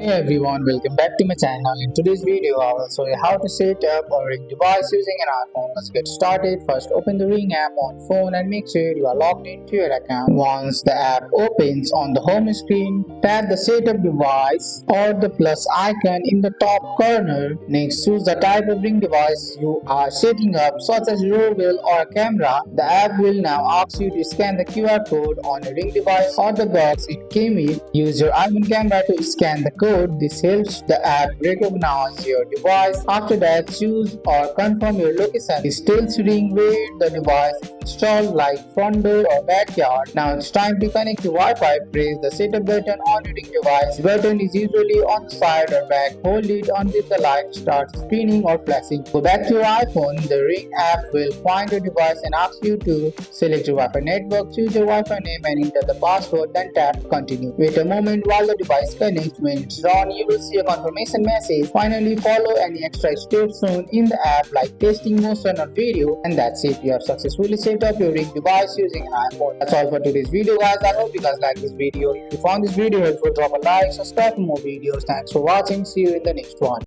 Hey everyone, welcome back to my channel. In today's video, I will show you how to set up a Ring device using an iPhone. Let's get started. First, open the Ring app on phone and make sure you are logged into your account. Once the app opens on the home screen, tap the setup device or the plus icon in the top corner. Next, choose the type of Ring device you are setting up, such as Doorbell or a camera. The app will now ask you to scan the QR code on your Ring device or the box it came with. Use your iPhone camera to scan the code. This helps the app recognize your device. After that, choose or confirm your location. It tells Ring where the device is installed, like front door or backyard. Now it's time to connect to Wi-Fi. Press the setup button on your Ring device. The button is usually on the side or back. Hold it until the light starts spinning or flashing. Go back to your iPhone. The Ring app will find your device and ask you to select your Wi-Fi network. Choose your Wi-Fi name and enter the password. Then tap continue. Wait a moment while the device connects. When it's done, you will see a confirmation message. Finally, follow any extra steps shown in the app like testing motion or video, and that's it. You have successfully set up your Ring device using an iPhone. That's all for today's video, guys. I hope you guys like this video. If you found this video helpful, drop a like, subscribe for more videos. Thanks for watching. See you in the next one.